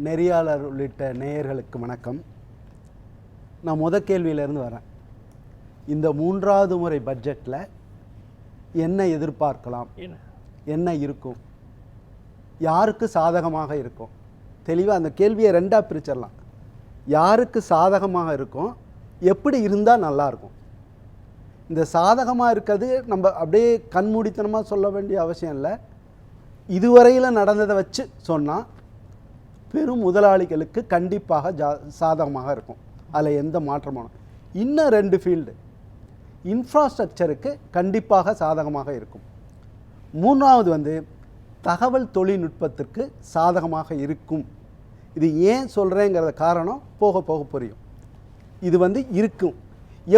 நெறியாளர் உள்ளிட்ட நேயர்களுக்கு வணக்கம். நான் கேள்வியிலேருந்து வரேன். இந்த 3வது முறை பட்ஜெட்டில் என்ன எதிர்பார்க்கலாம், என்ன இருக்கும், யாருக்கு சாதகமாக இருக்கும்? தெளிவாக அந்த கேள்வியை 2ஆக பிரிச்சிடலாம். யாருக்கு சாதகமாக இருக்கும், எப்படி இருந்தால் நல்லாயிருக்கும்? இந்த சாதகமாக இருக்கிறது நம்ம அப்படியே கண்மூடித்தனமாக சொல்ல வேண்டிய அவசியம் இல்லை. இதுவரையில் நடந்ததை வச்சு சொன்னால் பெரும் முதலாளிகளுக்கு கண்டிப்பாக சாதகமாக இருக்கும். அதில் எந்த மாற்றமான இன்னும் 2 ஃபீல்டு இன்ஃப்ராஸ்ட்ரக்சருக்கு கண்டிப்பாக சாதகமாக இருக்கும். 3வது தகவல் தொழில்நுட்பத்திற்கு சாதகமாக இருக்கும். இது ஏன் சொல்கிறேங்கிறத காரணம் போக போக புரியும். இது இருக்கும்.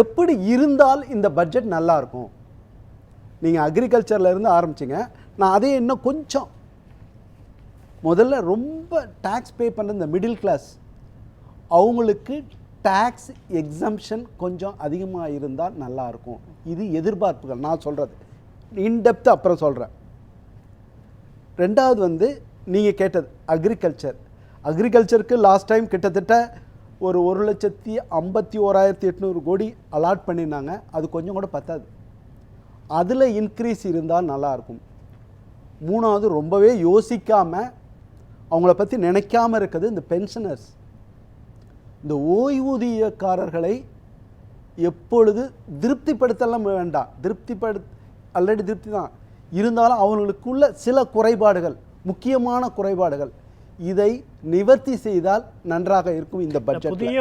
எப்படி இருந்தால் இந்த பட்ஜெட் நல்லாயிருக்கும்? நீங்கள் அக்ரிகல்ச்சர்லேருந்து ஆரம்பிச்சிங்க. நான் அதே இன்னும் கொஞ்சம் முதல்ல ரொம்ப டேக்ஸ் பே பண்ணுற இந்த மிடில் கிளாஸ் அவங்களுக்கு டேக்ஸ் எக்ஸம்ஷன் கொஞ்சம் அதிகமாக இருந்தால் நல்லாயிருக்கும். இது எதிர்பார்ப்புகள். நான் சொல்கிறது இன்டெப்த்து அப்புறம் சொல்கிறேன். 2வது நீங்கள் கேட்டது அக்ரிகல்ச்சருக்கு லாஸ்ட் டைம் கிட்டத்தட்ட ஒரு 1,51,800 கோடி அலாட் பண்ணியிருந்தாங்க. அது கொஞ்சம் கூட பத்தாது. அதில் இன்க்ரீஸ் இருந்தால் நல்லாயிருக்கும். 3வது ரொம்பவே யோசிக்காமல் அவங்கள பற்றி நினைக்காமல் இருக்குது இந்த பென்ஷனர்ஸ். இந்த ஓய்வூதியக்காரர்களை எப்பொழுது திருப்திப்படுத்தலாம் வேண்டாம். ஆல்ரெடி திருப்தி தான் இருந்தாலும் அவங்களுக்குள்ள சில குறைபாடுகள், முக்கியமான குறைபாடுகள், இதை நிவர்த்தி செய்தால் நன்றாக இருக்கும். இந்த பட்ஜெட் புதிய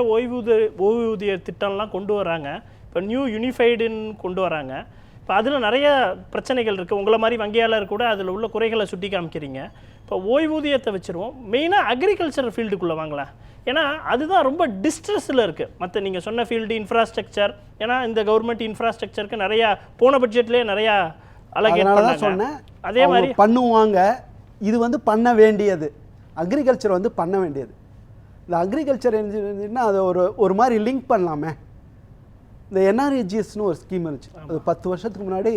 ஓய்வூதிய திட்டம்லாம் கொண்டு வராங்க. இப்போ நியூ யூனிஃபைடுன்னு கொண்டு வராங்க. இப்போ அதில் நிறைய பிரச்சனைகள் இருக்குது. உங்களை மாதிரி வங்கியாளர் கூட அதில் உள்ள குறைகளை சுட்டி காமிக்கிறீங்க. இப்போ ஓய்வூதியத்தை வச்சுருவோம். மெயினாக அக்ரிகல்ச்சர் ஃபீல்டுக்குள்ளே வாங்கலாம். ஏன்னா அதுதான் ரொம்ப டிஸ்ட்ரெஸில் இருக்குது. மற்ற நீங்கள் சொன்ன ஃபீல்டு இன்ஃப்ராஸ்ட்ரக்சர், ஏன்னா இந்த கவர்மெண்ட் இன்ஃப்ராஸ்ட்ரக்சருக்கு நிறையா போன பட்ஜெட்லேயே நிறையா அலகேட் சொன்னேன். அதே மாதிரி பண்ணுவாங்க. இது பண்ண வேண்டியது அக்ரிகல்ச்சர் பண்ண வேண்டியது. இந்த அக்ரிகல்ச்சர் என்ன அது ஒரு மாதிரி லிங்க் பண்ணலாமே. இந்த என்ஆர்இஜிஎஸ்னு ஒரு ஸ்கீம் இருந்துச்சு. அது 10 வருஷத்துக்கு முன்னாடி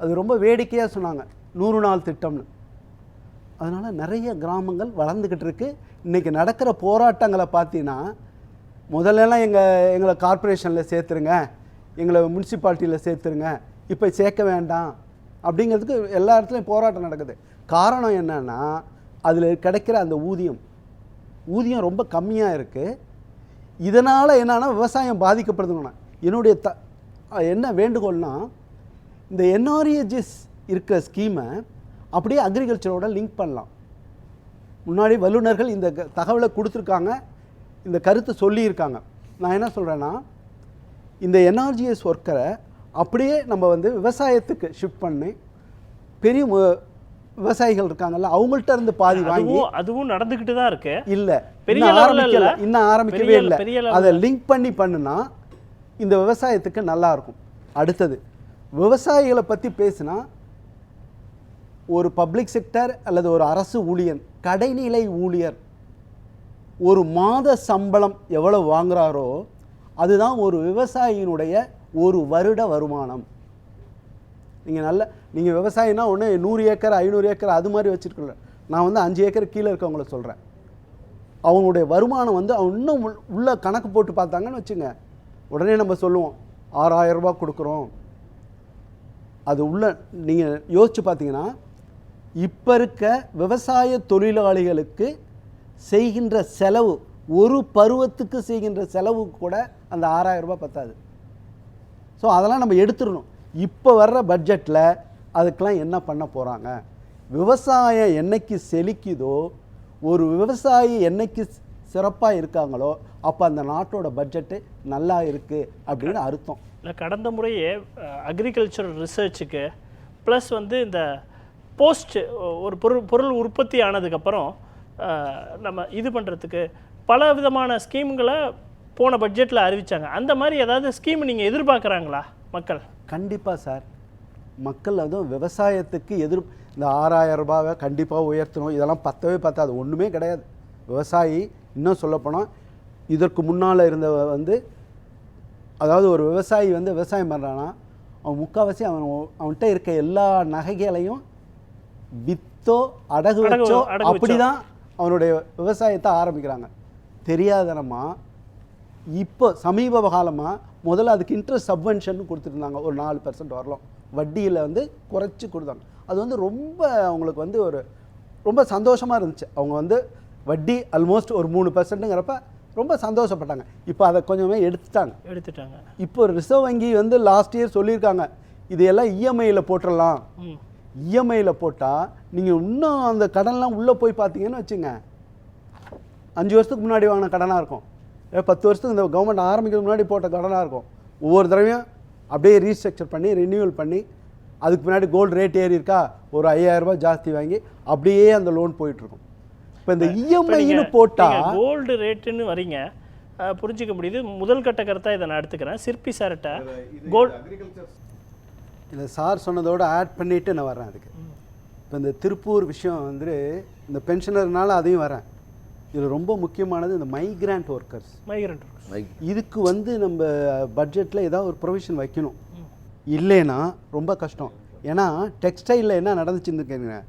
அது ரொம்ப வேடிக்கையாக சொன்னாங்க, 100 நாள் திட்டம்னு. அதனால் நிறைய கிராமங்கள் வளர்ந்துக்கிட்டு இருக்கு. இன்றைக்கி நடக்கிற போராட்டங்களை பார்த்தீங்கன்னா, முதல்லலாம் எங்களை கார்ப்பரேஷனில் சேர்த்துருங்க, எங்களை முனிசிபாலிட்டியில் சேர்த்துருங்க, இப்போ சேர்க்க வேண்டாம் அப்படிங்கிறதுக்கு எல்லா இடத்துலையும் போராட்டம் நடக்குது. காரணம் என்னன்னா, அதில் கிடைக்கிற அந்த ஊதியம் ரொம்ப கம்மியாக இருக்குது. இதனால் என்னன்னா விவசாயம் பாதிக்கப்படுதுன்னா, என்னுடைய என்ன வேண்டுகோள்னா, இந்த என்ஆர்இஜிஎஸ் இருக்கிற ஸ்கீமை அப்படியே அக்ரிகல்ச்சரோட லிங்க் பண்ணலாம். முன்னாடி வல்லுநர்கள் இந்த தகவலை கொடுத்துருக்காங்க, இந்த கருத்தை சொல்லியிருக்காங்க. நான் என்ன சொல்கிறேன்னா, இந்த என்ஆர்இஜிஎஸ் ஒர்க்கரை அப்படியே நம்ம விவசாயத்துக்கு ஷிஃப்ட் பண்ணி பெரிய விவசாயிகள் இருக்காங்கல்ல, அவங்கள்ட்ட இருந்து பாதி வாங்கி, அதுவும் நடந்துக்கிட்டு தான் இருக்கு. இல்லை இன்னும் ஆரம்பிக்கவே இல்லை. அதை லிங்க் பண்ணுனா இந்த விவசாயத்துக்கு நல்லா இருக்கும். அடுத்தது விவசாயிகளை பற்றி பேசினா, ஒரு பப்ளிக் செக்டர் அல்லது ஒரு அரசு ஊழியர், கடைநிலை ஊழியர் ஒரு மாத சம்பளம் எவ்வளவு வாங்குறாரோ அதுதான் ஒரு விவசாயியினுடைய ஒரு வருட வருமானம். நீங்கள் விவசாயினா ஒன்று 100 ஏக்கர் 500 ஏக்கர் அது மாதிரி வச்சுருக்கல. நான் 5 ஏக்கர் கீழே இருக்கவங்கள சொல்கிறேன். அவங்களுடைய வருமானம் அவன் இன்னும் உள்ள கணக்கு போட்டு பார்த்தாங்கன்னு வச்சுங்க, உடனே நம்ம சொல்லுவோம் 6,000 ரூபா கொடுக்குறோம். அது உள்ள நீங்கள் யோசித்து பார்த்தீங்கன்னா, இப்போ இருக்க விவசாய தொழிலாளிகளுக்கு செய்கின்ற செலவு, ஒரு பருவத்துக்கு செய்கின்ற செலவு கூட அந்த 6,000 ரூபா பத்தாது. ஸோ அதெல்லாம் நம்ம எடுத்துடணும். இப்போ வர்ற பட்ஜெட்டில் அதுக்கெலாம் என்ன பண்ண போகிறாங்க? விவசாயம் என்னைக்கு செழிக்குதோ, ஒரு விவசாயி என்னைக்கு சிறப்பாக இருக்காங்களோ, அப்போ அந்த நாட்டோட பட்ஜெட்டு நல்லா இருக்குது அப்படின்னு அர்த்தம். இல்லை, கடந்த முறையே அக்ரிகல்ச்சர் ரிசர்ச்சுக்கு ப்ளஸ் இந்த போஸ்ட் ஒரு பொருள் உற்பத்தி ஆனதுக்கப்புறம் நம்ம இது பண்ணுறதுக்கு பல விதமான ஸ்கீம்களை போன பட்ஜெட்டில் அறிவித்தாங்க. அந்த மாதிரி ஏதாவது ஸ்கீம் நீங்கள் எதிர்பார்க்குறாங்களா மக்கள்? கண்டிப்பாக சார். மக்கள் அதுவும் விவசாயத்துக்கு இந்த 6,000 ரூபாவை கண்டிப்பாக உயர்த்தணும். இதெல்லாம் பத்தவே பத்தாது, ஒன்றுமே கிடையாது. விவசாயி இன்னும் சொல்லப்போனால் இதற்கு முன்னால் இருந்த அதாவது ஒரு விவசாயி விவசாயம் பண்ணுறான்னா, அவன் முக்கால்வாசி அவன்கிட்ட இருக்க எல்லா நகைகளையும் விற்றோ அடகு வச்சோ அப்படி தான் அவனுடைய விவசாயத்தை ஆரம்பிக்கிறாங்க. தெரியாதனமா இப்போ சமீப காலமாக முதல்ல அதுக்கு இன்ட்ரெஸ்ட் சப்வென்ஷன் கொடுத்துருந்தாங்க. ஒரு 4% வரலாம் வட்டியில் வந்து குறைச்சி கொடுத்தாங்க. அது வந்து ரொம்ப அவங்களுக்கு வந்து ஒரு ரொம்ப சந்தோஷமாக இருந்துச்சு. அவங்க வந்து வட்டி ஆல்மோஸ்ட் ஒரு 3%ங்கிறப்ப ரொம்ப சந்தோஷப்பட்டாங்க. இப்போ அதை கொஞ்சமே எடுத்துட்டாங்க. இப்போ ரிசர்வ் வங்கி வந்து லாஸ்ட் இயர் சொல்லியிருக்காங்க, இதையெல்லாம் இஎம்ஐயில் போட்டுடலாம். இஎம்ஐயில் போட்டால் நீங்கள் இன்னும் அந்த கடன்லாம் உள்ளே போய் பார்த்தீங்கன்னு வச்சுங்க, 5 வருஷத்துக்கு முன்னாடி வாங்கின கடனாக இருக்கும், 10 வருஷத்துக்கு இந்த கவர்மெண்ட் ஆரம்பிக்கிறதுக்கு முன்னாடி போட்ட கடனாக இருக்கும். ஒவ்வொரு தடவையும் அப்படியே ரீஸ்ட்ரக்சர் பண்ணி ரினியூவல் பண்ணி, அதுக்கு முன்னாடி கோல்டு ரேட் ஏறி இருக்கா, ஒரு 5000 ரூபாய் ஜாஸ்தி வாங்கி அப்படியே அந்த லோன் போயிட்டுருக்கும். இப்போ இந்த இஎம்ஐன்னு போட்டால் கோல்டு ரேட்டுன்னு வரீங்க, புரிஞ்சிக்க முடியுது. முதல் கட்ட கருத்தாக இதை நான் எடுத்துக்கிறேன். சிற்பி சார்கிட்ட கோல்டு இதை சார் சொன்னதோடு ஆட் பண்ணிவிட்டு நான் வரேன் அதுக்கு. இப்போ இந்த திருப்பூர் விஷயம் வந்து இந்த பென்ஷனர்னால அதையும் வரேன். இதில் ரொம்ப முக்கியமானது இந்த மைக்ரண்ட் ஒர்க்கர்ஸ். இதுக்கு வந்து நம்ம பட்ஜெட்டில் ஏதாவது ஒரு ப்ரொவிஷன் வைக்கணும். இல்லைன்னா ரொம்ப கஷ்டம். ஏன்னா டெக்ஸ்டைலில் என்ன நடந்துச்சுன்னு கேட்குங்க,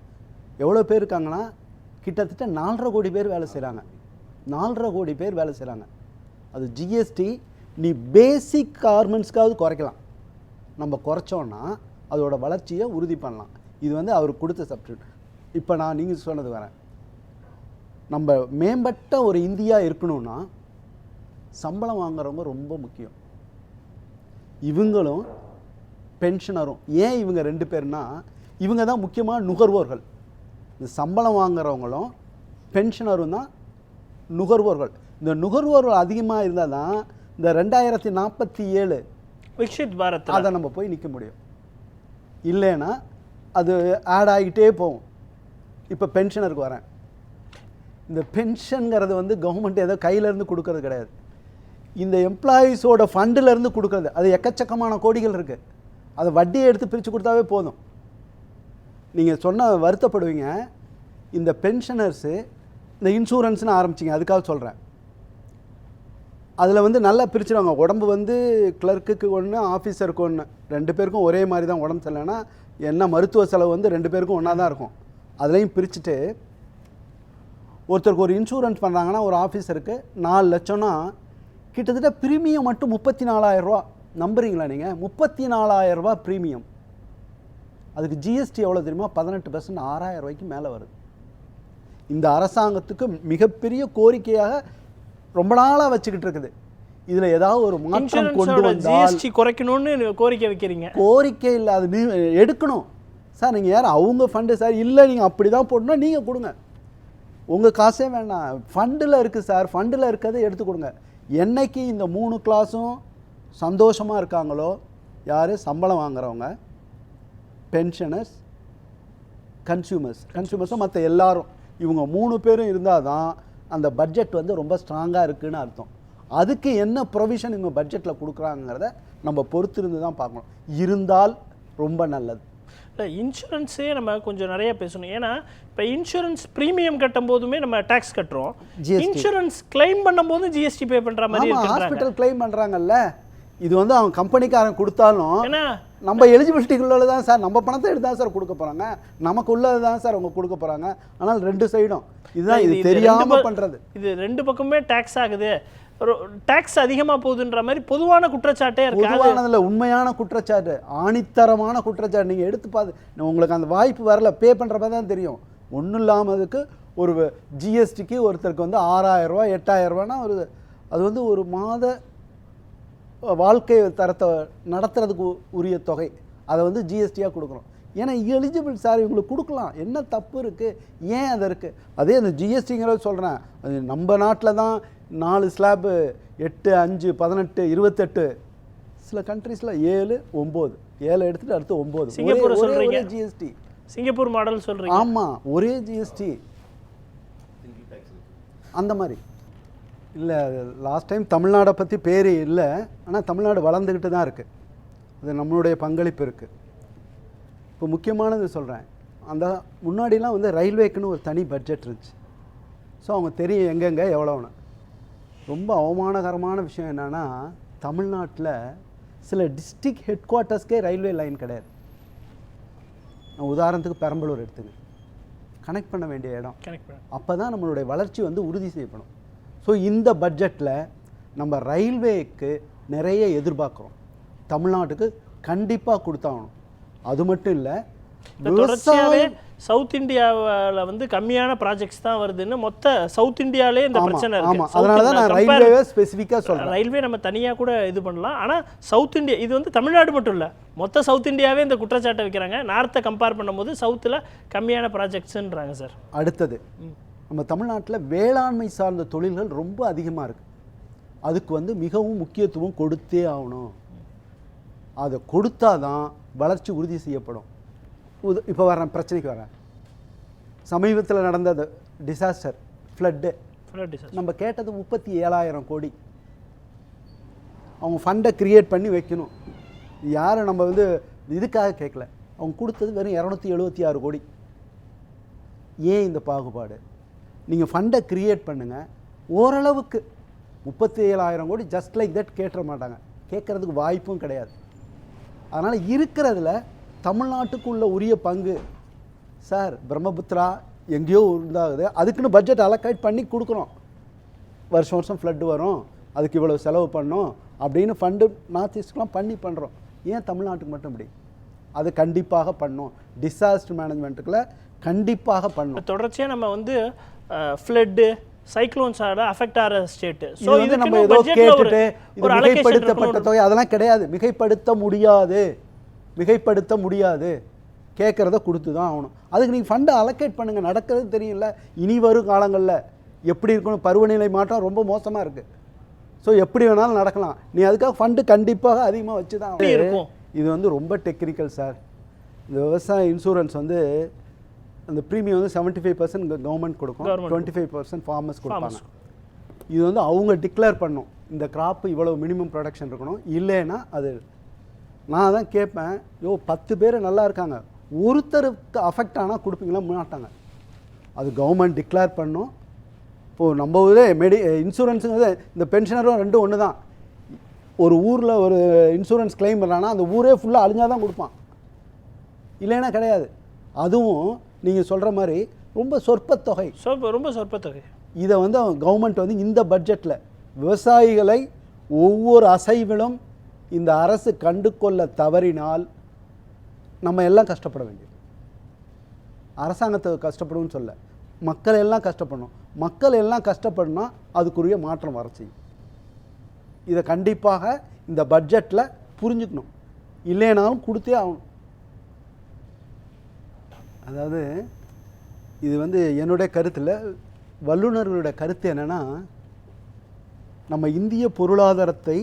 எவ்வளோ பேர் இருக்காங்கன்னா கிட்டத்தட்ட 4.5 கோடி பேர் வேலை செய்கிறாங்க. 4.5 கோடி பேர் வேலை செய்கிறாங்க. அது ஜிஎஸ்டி நீ பேசிக் கார்மெண்ட்ஸ்க்காவது குறைக்கலாம். நம்ம குறைச்சோன்னா அதோட வளர்ச்சியை உறுதி பண்ணலாம். இது வந்து அவருக்கு கொடுத்த சப்ஸ்டியூட். இப்போ நான் நீங்கள் சொன்னது வரேன், நம்ம மேம்பட்ட ஒரு இந்தியா இருக்கணும்னா சம்பளம் வாங்குறவங்க ரொம்ப முக்கியம். இவங்களும் பென்ஷனரும். ஏன் இவங்க 2 பேர்னா, இவங்க தான் முக்கியமாக நுகர்வோர்கள். இந்த சம்பளம் வாங்குறவங்களும் பென்ஷனரும் தான் நுகர்வோர்கள். இந்த நுகர்வோர்கள் அதிகமாக இருந்தால் தான் இந்த 2047 விக்ஷித் பாரத் அதை நம்ம போய் நிற்க முடியும். இல்லைன்னா அது ஆட் ஆகிட்டே போகும். இப்போ பென்ஷனருக்கு வரேன். இந்த பென்ஷனுங்கிறது வந்து கவர்மெண்ட் ஏதோ கையிலேருந்து கொடுக்கறது கிடையாது, இந்த எம்ப்ளாயீஸோட ஃபண்டிலேருந்து கொடுக்குறது. அது எக்கச்சக்கமான கோடிகள் இருக்குது. அதை வட்டியை எடுத்து பிரித்து கொடுத்தாவே போதும். நீங்கள் சொன்ன வருத்தப்படுவீங்க. இந்த பென்ஷனர்ஸு இந்த இன்சூரன்ஸ்னு ஆரம்பிச்சிங்க, அதுக்காக சொல்கிறேன். அதில் வந்து நல்லா பிரிச்சுடுவாங்க. உடம்பு வந்து கிளர்க்குக்கு ஒன்று, ஆஃபீஸருக்கு ஒன்று, 2 பேருக்கும் ஒரே மாதிரி தான் உடம்பு சரியில்லைன்னா என்ன மருத்துவ செலவு வந்து 2 பேருக்கும் ஒன்றா தான் இருக்கும். அதுலேயும் பிரிச்சுட்டு ஒருத்தருக்கு ஒரு இன்சூரன்ஸ் பண்ணுறாங்கன்னா ஒரு ஆஃபீஸருக்கு 4 லட்சம்னா கிட்டத்தட்ட ப்ரீமியம் மட்டும் 34,000 ரூபா. நம்புறீங்களா நீங்கள்? 34,000 ரூபா ப்ரீமியம். அதுக்கு ஜிஎஸ்டி எவ்வளோ தெரியுமா? 18%, 6,000 ரூபாய்க்கு மேலே வருது. இந்த அரசாங்கத்துக்கு மிகப்பெரிய கோரிக்கையாக ரொம்ப நாளாக வச்சுக்கிட்டு இருக்குது. இதில் ஏதாவது ஒரு மாற்றம் கொண்டு வந்தால் ஜிஎஸ்டி குறைக்கணும்னு கோரிக்கை வைக்கிறீங்க. கோரிக்கை இல்லை, அது எடுக்கணும் சார். நீங்கள் யார் அவங்க ஃபண்டு சார்? இல்லை, நீங்கள் அப்படி தான் போடணும், நீங்கள் கொடுங்க, உங்கள் காசே வேண்டாம், ஃபண்டில் இருக்குது சார், ஃபண்டில் இருக்கிறத எடுத்து கொடுங்க. என்னைக்கு இந்த 3 கிளாஸும் சந்தோஷமாக இருக்காங்களோ, யார் சம்பளம் வாங்குறவங்க, பென்ஷனர்ஸ், கன்சியூமர்ஸும் மற்ற எல்லாரும், இவங்க 3 பேரும் இருந்தால் தான் அந்த பட்ஜெட் வந்து ரொம்ப ஸ்ட்ராங்காக இருக்குதுன்னு அர்த்தம். அதுக்கு என்ன ப்ரொவிஷன் இவங்க பட்ஜெட்டில் கொடுக்குறாங்கிறத நம்ம பொறுத்திருந்து தான் பார்க்கணும். இருந்தால் ரொம்ப நல்லது. இல்லை, இன்சூரன்ஸே நம்ம கொஞ்சம் நிறைய பேசணும். ஏன்னா இப்போ இன்சூரன்ஸ் ப்ரீமியம் கட்டும் போதுமே நம்ம டேக்ஸ் கட்டுறோம், இன்சூரன்ஸ் கிளைம் பண்ணும் போதும் ஜிஎஸ்டி பே பண்ணுற மாதிரி இருக்கு. ஹாஸ்பிட்டல் கிளைம் பண்ணுறாங்கல்ல, இது வந்து அவன் கம்பெனிக்காரன் கொடுத்தாலும் நம்ம எலிஜிபிலிட்டிக்குள்ள தான் சார், நம்ம பணத்தை எடுத்து தான் சார் கொடுக்க போகிறாங்க, நமக்கு உள்ளது தான் சார் அவங்க கொடுக்க போகிறாங்க. ஆனால் 2 சைடும் இதுதான், இது தெரியாமல் பண்ணுறது. இது 2 பக்கமே டேக்ஸ் ஆகுது, டேக்ஸ் அதிகமாக போகுதுன்ற மாதிரி பொதுவான குற்றச்சாட்டே இருக்கு. பொதுவானதில் உண்மையான குற்றச்சாட்டு, ஆணித்தரமான குற்றச்சாட்டு. நீங்கள் எடுத்து பார்த்து உங்களுக்கு அந்த வாய்ப்பு வரல, பே பண்ணுறப்ப தான் தெரியும். ஒன்றும் இல்லாமதுக்கு ஒரு ஜிஎஸ்டிக்கு ஒருத்தருக்கு வந்து 6,000 ரூபா 8,000 ரூபானா அது வந்து ஒரு மாத வாழ்க்கை தரத்தை நடத்துறதுக்கு உரிய தொகை. அதை வந்து ஜிஎஸ்டியாக கொடுக்குறோம். ஏன்னா எலிஜிபிள் சார், இவங்களுக்கு கொடுக்கலாம், என்ன தப்பு இருக்குது, ஏன் அது இருக்குது? அதே அந்த ஜிஎஸ்டிங்கிறத சொல்கிறேன், அது நம்ம நாட்டில் தான் 4 ஸ்லாப்பு 8, 5, 18, 28, சில கண்ட்ரீஸில் 7, 9, 7 எடுத்துகிட்டு அடுத்து 9. சிங்கப்பூர் சொல்கிறீங்க, ஜிஎஸ்டி சிங்கப்பூர் மாடல் சொல்கிறீங்க. ஆமாம், ஒரே ஜிஎஸ்டி அந்த மாதிரி இல்லை. லாஸ்ட் டைம் தமிழ்நாடை பற்றி பேர் இல்லை, ஆனால் தமிழ்நாடு வளர்ந்துக்கிட்டு தான் இருக்குது. அது நம்மளுடைய பங்களிப்பு இருக்குது. இப்போ முக்கியமானது சொல்கிறேன், அந்த முன்னாடிலாம் வந்து ரயில்வேக்குன்னு ஒரு தனி பட்ஜெட் இருந்துச்சு. ஸோ அவங்க தெரியும் எங்கெங்கே எவ்வளோன்னு. ரொம்ப அவமானகரமான விஷயம் என்னென்னா, தமிழ்நாட்டில் சில டிஸ்ட்ரிக்ட் ஹெட் குவார்ட்டர்ஸ்க்கே ரயில்வே லைன் கிடையாது. நான் உதாரணத்துக்கு பெரம்பலூர் எடுத்துங்க, கனெக்ட் பண்ண வேண்டிய இடம். கனெக்ட் பண்ண அப்போ தான் நம்மளுடைய வளர்ச்சி வந்து உறுதி செய்யப்படும். ஸோ இந்த பட்ஜெட்டில் நம்ம ரயில்வேக்கு நிறைய எதிர்பார்க்குறோம். தமிழ்நாட்டுக்கு கண்டிப்பாக கொடுத்தாகணும். அது மட்டும் இல்லை, தொடர்ச்சியாகவே சவுத் இந்தியாவில் வந்து கம்மியான ப்ராஜெக்ட்ஸ் தான் வருதுன்னு மொத்த சவுத் இந்தியாவிலே இந்த பிரச்சனை இருக்கு. ஆமாம், அதனால தான் நான் ரயில்வேவே ஸ்பெசிஃபிக்காக சொல்கிறேன். ரயில்வே நம்ம தனியாக கூட இது பண்ணலாம். ஆனால் சவுத் இந்தியா, இது வந்து தமிழ்நாடு மட்டும் இல்லை, மொத்த சவுத் இந்தியாவே இந்த குற்றச்சாட்டை வைக்கிறாங்க. நார்த்தை கம்பேர் பண்ணும்போது சவுத்தில் கம்மியான ப்ராஜெக்ட்ஸுன்றாங்க சார். அடுத்தது, நம்ம தமிழ்நாட்டில் வேளாண்மை சார்ந்த தொழில்கள் ரொம்ப அதிகமாக இருக்குது. அதுக்கு வந்து மிகவும் முக்கியத்துவம் கொடுத்தே ஆகணும். அதை கொடுத்தா தான் வளர்ச்சி உறுதி செய்யப்படும். இப்போ வரேன், பிரச்சனைக்கு வரேன். சமீபத்தில் நடந்த டிசாஸ்டர், ஃப்ளட்டு, நம்ம கேட்டது 37,000 கோடி. அவங்க ஃபண்டை கிரியேட் பண்ணி வைக்கணும். யாரும் நம்ம வந்து இதுக்காக கேட்கல. அவங்க கொடுத்தது வெறும் 276 கோடி. ஏன் இந்த பாகுபாடு? நீங்கள் ஃபண்டை கிரியேட் பண்ணுங்கள். ஓரளவுக்கு 37,000 கோடி ஜஸ்ட் லைக் தட் கேட்டுற மாட்டாங்க. கேட்குறதுக்கு வாய்ப்பும் கிடையாது. அதனால் இருக்கிறதுல தமிழ்நாட்டுக்குள்ள உரிய பங்கு சார், பிரம்மபுத்திரா எங்கேயோ உண்டாகுது, அதுக்குன்னு பட்ஜெட் அலோகேட் பண்ணி கொடுக்குறோம். வருஷம் வருஷம் ஃப்ளட்டு வரும், அதுக்கு இவ்வளோ செலவு பண்ணோம் அப்படின்னு ஃபண்டு நார்த் ஈஸ்ட்லாம் பண்ணுறோம். ஏன் தமிழ்நாட்டுக்கு மட்டும் இப்படி? அது கண்டிப்பாக பண்ணோம். டிசாஸ்டர் மேனேஜ்மெண்ட்டுக்குள்ள கண்டிப்பாக பண்ணோம். தொடர்ச்சியாக நம்ம வந்து ஃப்ளட்டு, சைக்ளோன்ஸால அஃபெக்ட் ஆகிற ஸ்டேட்டு. ஸோ இது நம்ம ஏதோ கேட்டுட்டு இது மிகைப்படுத்தப்பட்ட தொகை, அதெல்லாம் கிடையாது. மிகைப்படுத்த முடியாது. கேட்குறத கொடுத்து தான் ஆகணும். அதுக்கு நீங்கள் ஃபண்டை அலோகேட் பண்ணுங்கள். நடக்கிறது தெரியல. இனி வரும் காலங்களில் எப்படி இருக்கணும்? பருவநிலை மாற்றம் ரொம்ப மோசமாக இருக்குது. ஸோ எப்படி வேணாலும் நடக்கலாம். நீ அதுக்காக ஃபண்டு கண்டிப்பாக அதிகமாக வச்சு தான் இருக்கும். இது வந்து ரொம்ப டெக்னிக்கல் சார். இந்த விவசாய இன்சூரன்ஸ் வந்து அந்த ப்ரீமியம் வந்து 75% கவர்மெண்ட் கொடுக்கும், 25% ஃபார்மர்ஸ் கொடுப்பாங்க. இது வந்து அவங்க டிக்ளேர் பண்ணும், இந்த கிராப்பு இவ்வளோ மினிமம் ப்ரொடக்ஷன் இருக்கணும், இல்லைன்னா அது. நான் தான் கேட்பேன், 10 பேர் நல்லா இருக்காங்க, ஒருத்தருக்கு அஃபெக்ட் ஆனால் கொடுப்பீங்களா? மாட்டாங்க. அது கவர்மெண்ட் டிக்ளேர் பண்ணும். இப்போது நம்ம ஊரே இன்சூரன்ஸுங்கிறது இந்த பென்ஷனரும் ரெண்டும் ஒன்று தான். ஒரு ஊரில் ஒரு இன்சூரன்ஸ் கிளைம் பண்ணான்னா அந்த ஊரே ஃபுல்லாக அழிஞ்சால் தான் கொடுப்பான், இல்லைன்னா கிடையாது. அதுவும் நீங்கள் சொல்கிற மாதிரி ரொம்ப சொற்பத்தொகை. ரொம்ப சொற்பத்தொகை. இதை வந்து கவர்மெண்ட் வந்து இந்த பட்ஜெட்டில் விவசாயிகளை ஒவ்வொரு அசைவிலும் இந்த அரசு கண்டு கொள்ள தவறினால் நம்ம எல்லாம் கஷ்டப்பட வேண்டியது. அரசாங்கத்தை கஷ்டப்படும்னு சொல்ல, மக்கள் எல்லாம் கஷ்டப்படணும். மக்கள் எல்லாம் கஷ்டப்படணும்னா அதுக்குரிய மாற்றம் வர செய்யும். இதை கண்டிப்பாக இந்த பட்ஜெட்டில் புரிஞ்சுக்கணும். இல்லைனாலும் கொடுத்தே ஆகணும். அதாவது இது வந்து என்னுடைய கருத்தில், வல்லுநர்களுடைய கருத்து என்னென்னா, நம்ம இந்திய பொருளாதாரத்தை,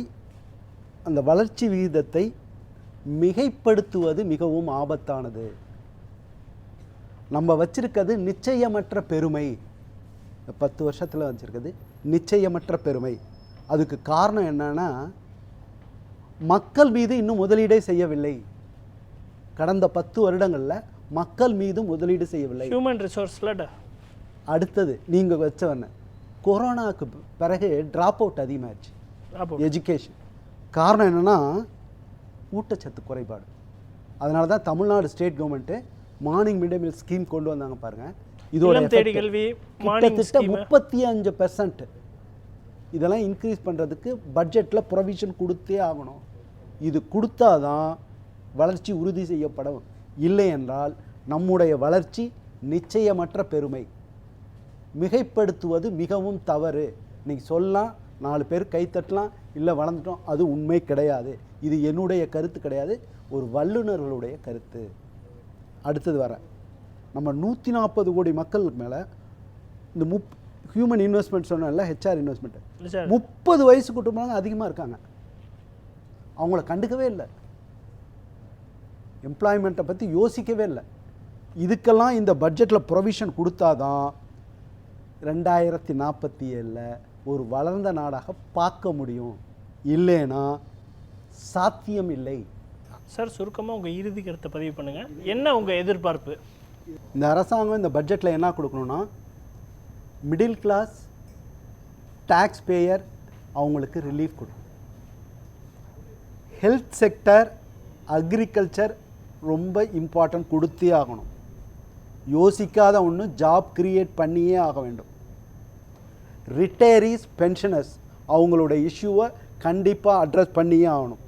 அந்த வளர்ச்சி விகிதத்தை மிகைப்படுத்துவது மிகவும் ஆபத்தானது. நம்ம வச்சிருக்கிறது நிச்சயமற்ற பெருமை. 10 வருஷத்தில் வச்சிருக்கிறது நிச்சயமற்ற பெருமை. அதுக்கு காரணம் என்னன்னா, மக்கள் மீது இன்னும் முதலீடே செய்யவில்லை. கடந்த 10 வருடங்களில் மக்கள் மீது முதலீடு செய்யவில்லை. ஹியூமன் ரிசோர்ஸில். அடுத்தது நீங்கள் வச்சவன கொரோனாவுக்கு பிறகு ட்ராப் அவுட் அதிகமாகிடுச்சு எஜுகேஷன். காரணம் என்னென்னா ஊட்டச்சத்து குறைபாடு. அதனால தான் Tamil Nadu state government morning mid டே மீல் ஸ்கீம் கொண்டு வந்தாங்க பாருங்கள். இதோட கிட்டத்தட்ட 35% இதெல்லாம் இன்க்ரீஸ் பண்ணுறதுக்கு பட்ஜெட்டில் ப்ரொவிஷன் கொடுத்தே ஆகணும். இது கொடுத்தாதான் வளர்ச்சி உறுதி செய்யப்படும். இல்லை என்றால் நம்முடைய வளர்ச்சி நிச்சயமற்ற பெருமை. மிகைப்படுத்துவது மிகவும் தவறு. இன்னைக்கு சொல்லலாம், 4 பேர் கைத்தட்டலாம், இல்லை வளர்ந்துட்டோம், அது உண்மை கிடையாது. இது என்னுடைய கருத்து கிடையாது, ஒரு வல்லுநர்களுடைய கருத்து. அடுத்தது வர நம்ம 140 கோடி மக்கள் மேலே இந்த ஹியூமன் இன்வெஸ்ட்மெண்ட் சொன்னால ஹெச்ஆர் இன்வெஸ்ட்மெண்ட் 30 வயசு குடும்பங்க அதிகமாக இருக்காங்க. அவங்கள கண்டுக்கவே இல்லை, எம்ப்ளாய்மெண்ட்டை பற்றி யோசிக்கவே இல்லை. இதுக்கெல்லாம் இந்த பட்ஜெட்டில் ப்ரொவிஷன் கொடுத்தாதான் 2047 ஒரு வளர்ந்த நாடாக பார்க்க முடியும். இல்லைன்னா சாத்தியம் இல்லை. சார், சுருக்கமாக உங்கள் இறுதி கருத்தை பதிவு பண்ணுங்கள். என்ன உங்கள் எதிர்பார்ப்பு? இந்த அரசாங்கம் இந்த பட்ஜெட்டில் என்ன கொடுக்கணும்னா, மிடில் கிளாஸ் டேக்ஸ் பேயர் அவங்களுக்கு ரிலீஃப் கொடுக்கும். ஹெல்த் செக்டர், அக்ரிகல்ச்சர் ரொம்ப இம்பார்ட்டன்ட் கொடுத்தே ஆகணும். யோசிக்காத ஒன்று, ஜாப் கிரியேட் பண்ணியே ஆக வேண்டும். ரிட்டையரிஸ், பென்ஷனர்ஸ் அவங்களோட இஷ்யூவை கண்டிப்பாக அட்ரஸ் பண்ணியே ஆகணும்.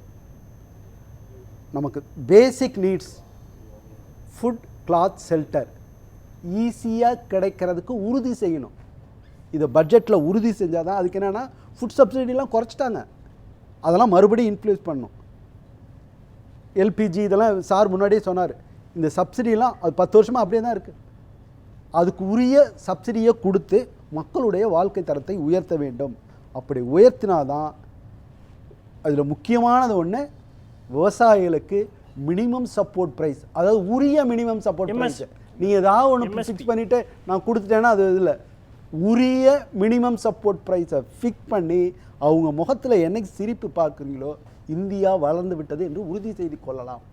நமக்கு basic needs food, cloth, shelter ஈஸியாக கிடைக்கிறதுக்கு உறுதி செய்யணும். இதை பட்ஜெட்டில் உறுதி செஞ்சால் தான். அதுக்கு என்னென்னா ஃபுட் சப்சிடிலாம் குறைச்சிட்டாங்க, அதெல்லாம் மறுபடியும் இன்ஃப்ளூயன்ஸ் பண்ணும். எல்பிஜி இதெல்லாம் சார் முன்னாடியே சொன்னார், இந்த சப்சிடிலாம் அது 10 வருஷமாக அப்படியே தான் இருக்குது. அதுக்கு உரிய சப்சிடியை கொடுத்து மக்களுடைய வாழ்க்கை தரத்தை உயர்த்த வேண்டும். அப்படி உயர்த்தினாதான். அதில் முக்கியமானது ஒன்று, விவசாயிகளுக்கு மினிமம் சப்போர்ட் ப்ரைஸ், அதாவது உரிய மினிமம் சப்போர்ட் ப்ரைஸ். நீங்கள் ஏதாவது ஒன்று ஃபிக்ஸ் பண்ணிவிட்டு நான் கொடுத்துட்டேன்னா அது இதில் உரிய மினிமம் சப்போர்ட் ப்ரைஸை ஃபிக்ஸ் பண்ணி அவங்க முகத்தில் என்னைக்கு சிரிப்பு பார்க்குறீங்களோ இந்தியா வளர்ந்து விட்டது என்று உறுதி செய்து கொள்ளலாம்.